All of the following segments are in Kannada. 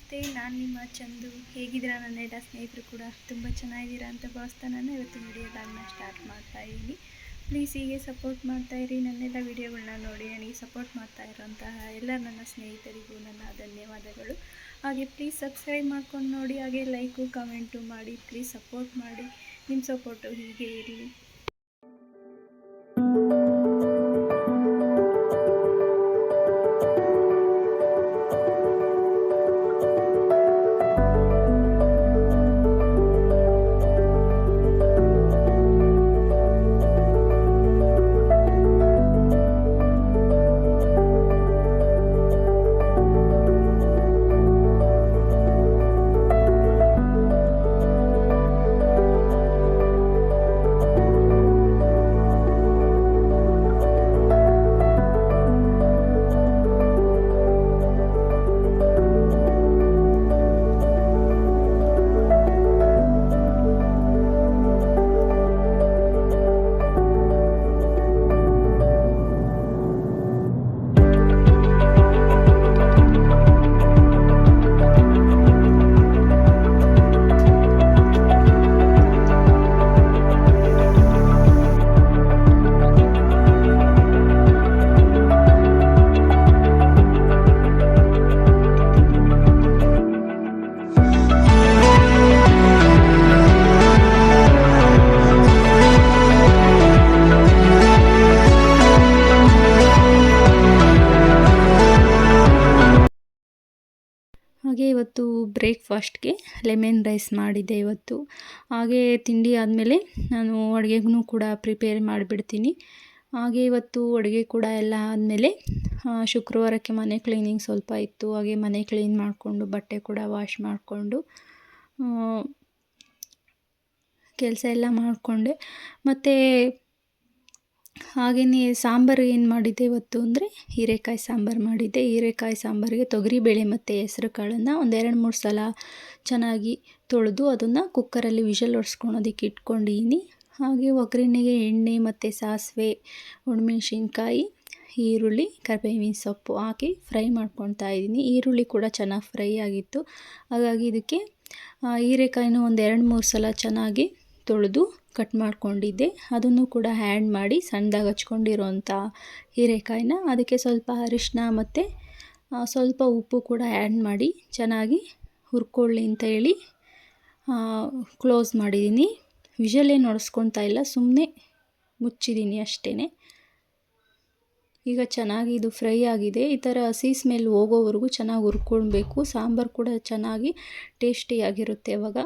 ನಮಸ್ತೆ, ನಾನು ನಿಮ್ಮ ಚಂದು. ಹೇಗಿದ್ದೀರಾ ನನ್ನೆಲ್ಲ ಸ್ನೇಹಿತರು? ಕೂಡ ತುಂಬ ಚೆನ್ನಾಗಿದ್ದೀರಾ ಅಂತ ಭಾವಿಸ್ತಾ ನಾನು ಇವತ್ತು ವಿಡಿಯೋಗಳನ್ನ ಸ್ಟಾರ್ಟ್ ಮಾಡ್ತಾ ಇದ್ದೀನಿ. ಪ್ಲೀಸ್ ಹೀಗೆ ಸಪೋರ್ಟ್ ಮಾಡ್ತಾಯಿರಿ. ನನ್ನೆಲ್ಲ ವಿಡಿಯೋಗಳನ್ನ ನೋಡಿ ನನಗೆ ಸಪೋರ್ಟ್ ಮಾಡ್ತಾ ಇರೋಂತಹ ಎಲ್ಲ ನನ್ನ ಸ್ನೇಹಿತರಿಗೂ ನನ್ನ ಧನ್ಯವಾದಗಳು. ಹಾಗೆ ಪ್ಲೀಸ್ ಸಬ್ಸ್ಕ್ರೈಬ್ ಮಾಡ್ಕೊಂಡು ನೋಡಿ, ಹಾಗೆ ಲೈಕು ಕಮೆಂಟು ಮಾಡಿ. ಪ್ಲೀಸ್ ಸಪೋರ್ಟ್ ಮಾಡಿ. ನಿಮ್ಮ ಸಪೋರ್ಟು ಹೀಗೆ ಇರಲಿ. ಹಾಗೆ ಇವತ್ತು ಬ್ರೇಕ್ಫಾಸ್ಟ್ಗೆ ಲೆಮನ್ ರೈಸ್ ಮಾಡಿದ್ದೆ ಇವತ್ತು. ಹಾಗೆ ತಿಂಡಿ ಆದಮೇಲೆ ನಾನು ಅಡುಗೆಗೂ ಕೂಡ ಪ್ರಿಪೇರ್ ಮಾಡಿಬಿಡ್ತೀನಿ. ಹಾಗೆ ಇವತ್ತು ಅಡುಗೆ ಕೂಡ ಎಲ್ಲ ಆದಮೇಲೆ ಶುಕ್ರವಾರಕ್ಕೆ ಮನೆ ಕ್ಲೀನಿಂಗ್ ಸ್ವಲ್ಪ ಇತ್ತು. ಹಾಗೆ ಮನೆ ಕ್ಲೀನ್ ಮಾಡಿಕೊಂಡು ಬಟ್ಟೆ ಕೂಡ ವಾಶ್ ಮಾಡಿಕೊಂಡು ಕೆಲಸ ಎಲ್ಲ ಮಾಡಿಕೊಂಡೆ. ಮತ್ತು ಹಾಗೆಯೇ ಸಾಂಬಾರು ಏನು ಮಾಡಿದ್ದೆ ಇವತ್ತು ಅಂದರೆ ಹೀರೆಕಾಯಿ ಸಾಂಬಾರು ಮಾಡಿದ್ದೆ. ಹೀರೆಕಾಯಿ ಸಾಂಬಾರಿಗೆ ತೊಗರಿಬೇಳೆ ಮತ್ತು ಹೆಸರು ಕಾಳನ್ನು ಒಂದು 2-3 ಸಲ ಚೆನ್ನಾಗಿ ತೊಳೆದು ಅದನ್ನು ಕುಕ್ಕರಲ್ಲಿ ವಿಷಲ್ ಹೊಡ್ಸ್ಕೊಳೋದಕ್ಕೆ ಇಟ್ಕೊಂಡಿದ್ದೀನಿ. ಹಾಗೆ ಒಗ್ಗರಣೆಗೆ ಎಣ್ಣೆ ಮತ್ತು ಸಾಸಿವೆ, ಒಣಮೆಣ್ಸಿನ್ಕಾಯಿ, ಈರುಳ್ಳಿ, ಕರಿಬೇವಿನ ಸೊಪ್ಪು ಹಾಕಿ ಫ್ರೈ ಮಾಡ್ಕೊತಾ ಇದ್ದೀನಿ. ಈರುಳ್ಳಿ ಕೂಡ ಚೆನ್ನಾಗಿ ಫ್ರೈ ಆಗಿತ್ತು. ಹಾಗಾಗಿ ಇದಕ್ಕೆ ಹೀರೆಕಾಯಿನೂ ಒಂದು 2-3 ಸಲ ಚೆನ್ನಾಗಿ ತೊಳೆದು ಕಟ್ ಮಾಡ್ಕೊಂಡಿದ್ದೆ. ಅದನ್ನು ಕೂಡ ಆ್ಯಡ್ ಮಾಡಿ ಸಣ್ಣದಾಗಿ ಹಚ್ಕೊಂಡಿರೋಂಥ ಹೀರೆಕಾಯಿನ ಅದಕ್ಕೆ ಸ್ವಲ್ಪ ಅರಿಶಿನ ಮತ್ತು ಸ್ವಲ್ಪ ಉಪ್ಪು ಕೂಡ ಆ್ಯಡ್ ಮಾಡಿ ಚೆನ್ನಾಗಿ ಹುರ್ಕೊಳ್ಳಿ ಅಂತ ಹೇಳಿ ಕ್ಲೋಸ್ ಮಾಡಿದ್ದೀನಿ. ವಿಷಲ್ ಏನು ಹೊಡೆಸ್ಕೊತಾ ಇಲ್ಲ, ಸುಮ್ಮನೆ ಮುಚ್ಚಿದ್ದೀನಿ ಅಷ್ಟೇ. ಈಗ ಚೆನ್ನಾಗಿ ಇದು ಫ್ರೈ ಆಗಿದೆ. ಈ ಥರ ಹಸಿ ಸ್ಮೆಲ್ ಹೋಗೋವರೆಗೂ ಚೆನ್ನಾಗಿ ಹುರ್ಕೊಳ್ಬೇಕು. ಸಾಂಬಾರು ಕೂಡ ಚೆನ್ನಾಗಿ ಟೇಸ್ಟಿಯಾಗಿರುತ್ತೆ ಅವಾಗ.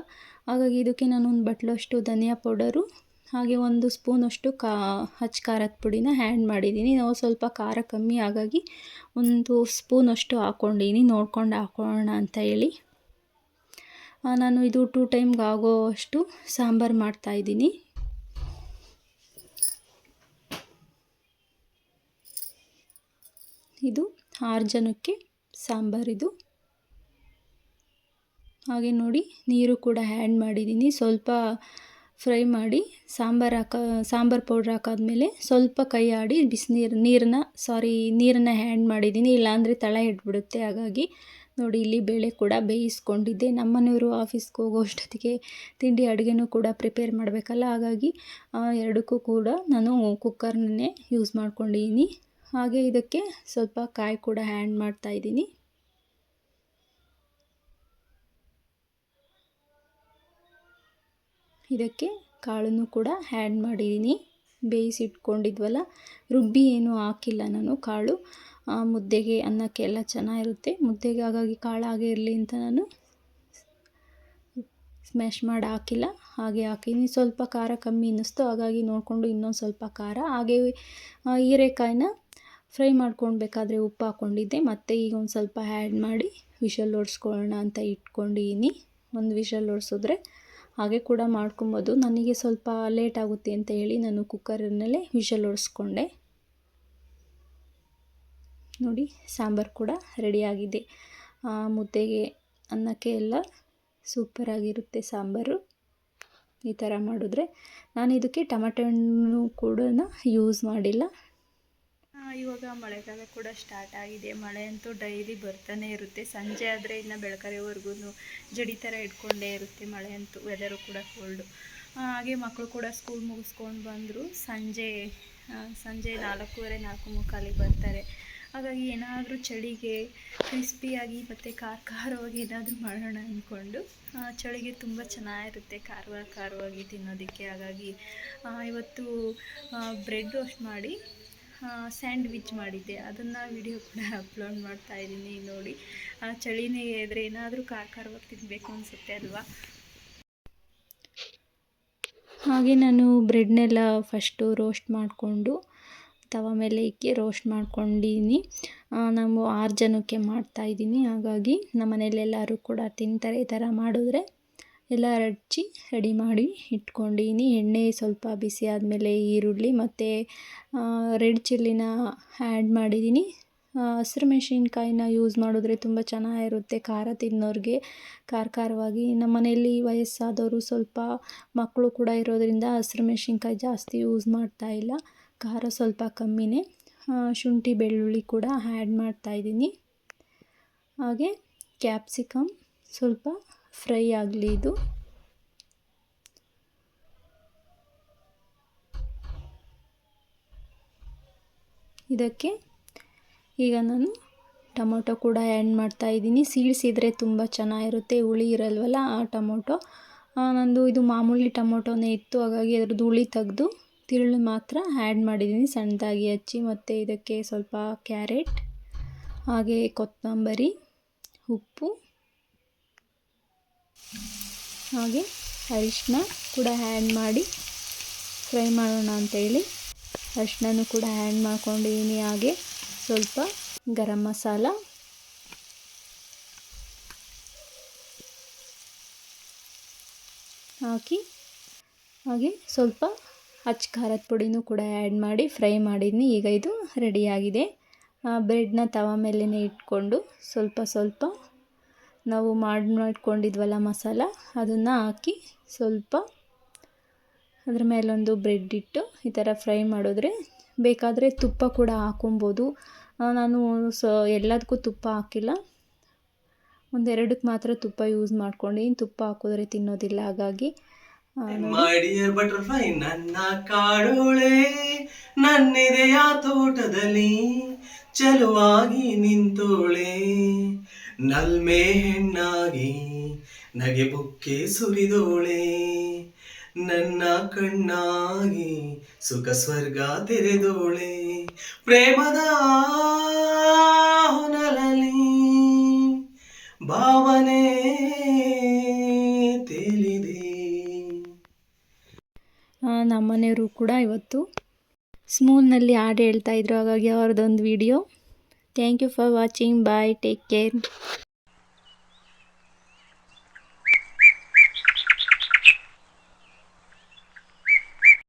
ಹಾಗಾಗಿ ಇದಕ್ಕೆ ನಾನು ಒಂದು ಬಟ್ಲಷ್ಟು ಧನಿಯಾ ಪೌಡರು ಹಾಗೆ 1 ಸ್ಪೂನಷ್ಟು ಅಚ್ಚ ಖಾರದ ಪುಡಿನ ಆ್ಯಡ್ ಮಾಡಿದ್ದೀನಿ. ನಾವು ಸ್ವಲ್ಪ ಖಾರ ಕಮ್ಮಿ ಹಾಗಾಗಿ 1 ಸ್ಪೂನಷ್ಟು ಹಾಕ್ಕೊಂಡಿದ್ದೀನಿ, ನೋಡ್ಕೊಂಡು ಹಾಕೋಣ ಅಂತ ಹೇಳಿ. ನಾನು ಇದು 2 ಟೈಮ್ಗೆ ಆಗೋವಷ್ಟು ಸಾಂಬಾರು ಮಾಡ್ತಾಯಿದ್ದೀನಿ. ಇದು 6 ಜನಕ್ಕೆ ಸಾಂಬಾರಿದು. ಹಾಗೆ ನೋಡಿ ನೀರು ಕೂಡ ಆ್ಯಡ್ ಮಾಡಿದ್ದೀನಿ. ಸ್ವಲ್ಪ ಫ್ರೈ ಮಾಡಿ ಸಾಂಬಾರು ಪೌಡ್ರ್ ಹಾಕಾದ್ಮೇಲೆ ಸ್ವಲ್ಪ ಕೈ ಆಡಿ ನೀರನ್ನು ಆ್ಯಡ್ ಮಾಡಿದ್ದೀನಿ, ಇಲ್ಲಾಂದರೆ ತಳ ಹಿಡ್ಬಿಡುತ್ತೆ. ಹಾಗಾಗಿ ನೋಡಿ ಇಲ್ಲಿ ಬೇಳೆ ಕೂಡ ಬೇಯಿಸ್ಕೊಂಡಿದ್ದೆ. ನಮ್ಮನೆಯವರು ಆಫೀಸ್ಗೆ ಹೋಗೋ ಅಷ್ಟೊತ್ತಿಗೆ ತಿಂಡಿ ಅಡುಗೆನೂ ಕೂಡ ಪ್ರಿಪೇರ್ ಮಾಡಬೇಕಲ್ಲ, ಹಾಗಾಗಿ ಎರಡಕ್ಕೂ ಕೂಡ ನಾನು ಕುಕ್ಕರ್ನೇ ಯೂಸ್ ಮಾಡ್ಕೊಂಡಿದ್ದೀನಿ. ಹಾಗೆ ಇದಕ್ಕೆ ಸ್ವಲ್ಪ ಕಾಯಿ ಕೂಡ ಆ್ಯಡ್ ಮಾಡ್ತಾಯಿದ್ದೀನಿ. ಇದಕ್ಕೆ ಕಾಳನ್ನು ಕೂಡ ಆ್ಯಡ್ ಮಾಡಿದ್ದೀನಿ. ಬೇಯಿಸಿಟ್ಕೊಂಡಿದ್ವಲ್ಲ, ರುಬ್ಬಿ ಏನೂ ಹಾಕಿಲ್ಲ ನಾನು. ಕಾಳು ಮುದ್ದೆಗೆ ಅನ್ನಕ್ಕೆ ಎಲ್ಲ ಚೆನ್ನಾಗಿರುತ್ತೆ ಮುದ್ದೆಗೆ, ಹಾಗಾಗಿ ಕಾಳು ಹಾಗೆ ಇರಲಿ ಅಂತ ನಾನು ಸ್ಮ್ಯಾಶ್ ಮಾಡಿ ಹಾಕಿಲ್ಲ, ಹಾಗೆ ಹಾಕಿದ್ದೀನಿ. ಸ್ವಲ್ಪ ಖಾರ ಕಮ್ಮಿ ಅನ್ನಿಸ್ತು, ಹಾಗಾಗಿ ನೋಡಿಕೊಂಡು ಇನ್ನೊಂದು ಸ್ವಲ್ಪ ಖಾರ. ಹಾಗೆ ಹೀರೆಕಾಯಿನ ಫ್ರೈ ಮಾಡ್ಕೊಳ್ಬೇಕಾದ್ರೆ ಉಪ್ಪು ಹಾಕ್ಕೊಂಡಿದ್ದೆ. ಮತ್ತು ಈಗ ಒಂದು ಸ್ವಲ್ಪ ಆ್ಯಡ್ ಮಾಡಿ ವಿಷಲ್ ಹೊಡ್ಸ್ಕೊಳ್ಳೋಣ ಅಂತ ಇಟ್ಕೊಂಡಿದ್ದೀನಿ. 1 ವಿಷಲ್ ಹೊಡ್ಸಿದ್ರೆ ಹಾಗೆ ಕೂಡ ಮಾಡ್ಕೊಬೋದು. ನನಗೆ ಸ್ವಲ್ಪ ಲೇಟ್ ಆಗುತ್ತೆ ಅಂತ ಹೇಳಿ ನಾನು ಕುಕ್ಕರ್ನಲ್ಲೇ ವಿಷಲ್ ಹೊಡ್ಸ್ಕೊಂಡೆ. ನೋಡಿ ಸಾಂಬಾರು ಕೂಡ ರೆಡಿಯಾಗಿದೆ. ಮುದ್ದೆಗೆ ಅನ್ನಕ್ಕೆ ಎಲ್ಲ ಸೂಪರಾಗಿರುತ್ತೆ ಸಾಂಬಾರು ಈ ಥರ ಮಾಡಿದ್ರೆ. ನಾನು ಇದಕ್ಕೆ ಟೊಮೆಟೊ ಹಣ್ಣು ಕೂಡ ಯೂಸ್ ಮಾಡಿಲ್ಲ. ಇವಾಗ ಮಳೆಗಾಲ ಕೂಡ ಸ್ಟಾರ್ಟ್ ಆಗಿದೆ. ಮಳೆ ಅಂತೂ ಡೈಲಿ ಬರ್ತಾನೆ ಇರುತ್ತೆ. ಸಂಜೆ ಆದರೆ ಇನ್ನು ಬೆಳಕರಿವರೆಗೂ ಜಡಿ ಥರ ಇಟ್ಕೊಂಡೇ ಇರುತ್ತೆ ಮಳೆ ಅಂತೂ. ವೆದರು ಕೂಡ ಕೋಲ್ಡು. ಹಾಗೆ ಮಕ್ಕಳು ಕೂಡ ಸ್ಕೂಲ್ ಮುಗಿಸ್ಕೊಂಡು ಬಂದರು. ಸಂಜೆ 4:15 4:45 ಬರ್ತಾರೆ. ಹಾಗಾಗಿ ಏನಾದರೂ ಚಳಿಗೆ ಕ್ರಿಸ್ಪಿಯಾಗಿ ಮತ್ತು ಖಾರವಾಗಿ ಏನಾದರೂ ಮಾಡೋಣ ಅಂದ್ಕೊಂಡು, ಚಳಿಗೆ ತುಂಬ ಚೆನ್ನಾಗಿರುತ್ತೆ ಖಾರವಾಗಿ ತಿನ್ನೋದಕ್ಕೆ. ಹಾಗಾಗಿ ಇವತ್ತು ಬ್ರೆಡ್ ರೋಸ್ಟ್ ಮಾಡಿ ಸ್ಯಾಂಡ್ವಿಚ್ ಮಾಡಿದ್ದೆ. ಅದನ್ನು ವಿಡಿಯೋ ಕೂಡ ಅಪ್ಲೋಡ್ ಮಾಡ್ತಾಯಿದ್ದೀನಿ ನೋಡಿ. ಚಳಿನೇ ಇದ್ದರೆ ಏನಾದರೂ ಖಾರವಾಗಿ ತಿನ್ನಬೇಕು ಅನಿಸುತ್ತೆ ಅಲ್ವಾ. ಹಾಗೆ ನಾನು ಬ್ರೆಡ್ನೆಲ್ಲ ಫಸ್ಟು ರೋಸ್ಟ್ ಮಾಡಿಕೊಂಡು ತವ ಮೇಲೆ ಇಕ್ಕಿ ರೋಸ್ಟ್ ಮಾಡ್ಕೊಂಡಿದ್ದೀನಿ. ನಾವು 6 ಜನಕ್ಕೆ ಮಾಡ್ತಾಯಿದ್ದೀನಿ. ಹಾಗಾಗಿ ನಮ್ಮ ಮನೇಲಿ ಎಲ್ಲರೂ ಕೂಡ ತಿಂತಾರೆ. ಈ ಥರ ಮಾಡಿದ್ರೆ ಎಲ್ಲ ಹಚ್ಚಿ ರೆಡಿ ಮಾಡಿ ಇಟ್ಕೊಂಡಿದ್ದೀನಿ. ಎಣ್ಣೆ ಸ್ವಲ್ಪ ಬಿಸಿ ಆದಮೇಲೆ ಈರುಳ್ಳಿ ಮತ್ತು ರೆಡ್ ಚಿಲ್ಲಿನ ಆ್ಯಡ್ ಮಾಡಿದ್ದೀನಿ. ಹಸಿರು ಮೆಣಸಿನ್ಕಾಯಿನ ಯೂಸ್ ಮಾಡಿದ್ರೆ ತುಂಬ ಚೆನ್ನಾಗಿರುತ್ತೆ ಖಾರ ತಿನ್ನೋರಿಗೆ. ಖಾರವಾಗಿ ನಮ್ಮ ಮನೆಯಲ್ಲಿ ವಯಸ್ಸಾದವರು ಸ್ವಲ್ಪ ಮಕ್ಕಳು ಕೂಡ ಇರೋದರಿಂದ ಹಸಿರು ಮೆಣಸಿನ್ಕಾಯಿ ಜಾಸ್ತಿ ಯೂಸ್ ಮಾಡ್ತಾಯಿಲ್ಲ. ಖಾರ ಸ್ವಲ್ಪ ಕಮ್ಮಿನೇ. ಶುಂಠಿ ಬೆಳ್ಳುಳ್ಳಿ ಕೂಡ ಆ್ಯಡ್ ಮಾಡ್ತಾಯಿದ್ದೀನಿ. ಹಾಗೆ ಕ್ಯಾಪ್ಸಿಕಮ್ ಸ್ವಲ್ಪ ಫ್ರೈ ಆಗಲಿ ಇದು. ಇದಕ್ಕೆ ಈಗ ನಾನು ಟೊಮೊಟೊ ಕೂಡ ಆ್ಯಡ್ ಮಾಡ್ತಾಯಿದ್ದೀನಿ. ಸೀಡ್ಸ್ ಇದ್ದರೆ ತುಂಬ ಚೆನ್ನಾಗಿರುತ್ತೆ, ಹುಳಿ ಇರಲ್ವಲ್ಲ ಆ ಟೊಮೊಟೊ. ನಂದು ಇದು ಮಾಮೂಲಿ ಟೊಮೊಟೊನೇ ಇತ್ತು, ಹಾಗಾಗಿ ಅದ್ರದ್ದು ಹುಳಿ ತೆಗೆದು ತಿರುಳು ಮಾತ್ರ ಆ್ಯಡ್ ಮಾಡಿದ್ದೀನಿ ಸಣ್ಣದಾಗಿ ಹಚ್ಚಿ. ಮತ್ತು ಇದಕ್ಕೆ ಸ್ವಲ್ಪ ಕ್ಯಾರೆಟ್, ಹಾಗೆ ಕೊತ್ತಂಬರಿ, ಉಪ್ಪು, ಹಾಗೆ ಅರಿಶಿನ ಕೂಡ ಆ್ಯಡ್ ಮಾಡಿ ಫ್ರೈ ಮಾಡೋಣ ಅಂತೇಳಿ ಅರಿಶಿನನೂ ಕೂಡ ಆ್ಯಡ್ ಮಾಡ್ಕೊಂಡಿದ್ದೀನಿ. ಹಾಗೆ ಸ್ವಲ್ಪ ಗರಂ ಮಸಾಲ, ಹಾಕಿ ಹಾಗೆ ಸ್ವಲ್ಪ ಖಾರದ ಪುಡಿನೂ ಕೂಡ ಆ್ಯಡ್ ಮಾಡಿ ಫ್ರೈ ಮಾಡಿದ್ದೀನಿ. ಈಗ ಇದು ರೆಡಿಯಾಗಿದೆ. ಬ್ರೆಡ್ನ ತವ ಮೇಲೇ ಇಟ್ಕೊಂಡು ಸ್ವಲ್ಪ ನಾವು ಮಾಡ್ಕೊಂಡಿದ್ವಲ್ಲ ಮಸಾಲ, ಅದನ್ನು ಹಾಕಿ ಸ್ವಲ್ಪ ಅದ್ರ ಮೇಲೊಂದು ಬ್ರೆಡ್ ಇಟ್ಟು ಈ ಥರ ಫ್ರೈ ಮಾಡಿದ್ರೆ, ಬೇಕಾದರೆ ತುಪ್ಪ ಕೂಡ ಹಾಕೊಬೋದು. ನಾನು ಎಲ್ಲದಕ್ಕೂ ತುಪ್ಪ ಹಾಕಿಲ್ಲ, 1-2ಕ್ಕೆ ಮಾತ್ರ ತುಪ್ಪ ಯೂಸ್ ಮಾಡ್ಕೊಂಡಿದ್ದೀನಿ. ತುಪ್ಪ ಹಾಕಿದ್ರೆ ತಿನ್ನೋದಿಲ್ಲ, ಹಾಗಾಗಿ ಮೈ ಡಿಯರ್ ಬಟರ್ಫ್ಲೈ ನನ್ನ ಕಾಡೋಳೆ, ನನ್ನೆದೆಯ ತೋಟದಲ್ಲಿ ಚಲುವಾಗಿ ನಿಂತೋಳೆ, ನಲ್ಮೆ ಹೆಣ್ಣಾಗಿ ನಗೆ ಬುಕ್ಕೆ ಸುರಿದೋಳೆ, ನನ್ನ ಕಣ್ಣಾಗಿ ಸುಖ ಸ್ವರ್ಗ ತೆರೆದೋಳೆ, ಪ್ರೇಮದ ಹೊನಲಲ್ಲಿ ಭಾವನೆ ತೇಲಿದೆ. ನಮ್ಮನೆಯವರು ಕೂಡ ಇವತ್ತು ಸ್ಮೂಲ್ನಲ್ಲಿ ಹಾಡು ಹೇಳ್ತಾಯಿದ್ರು, ಹಾಗಾಗಿ ಅವ್ರದ್ದೊಂದು video. Thank you for watching. Bye, take care.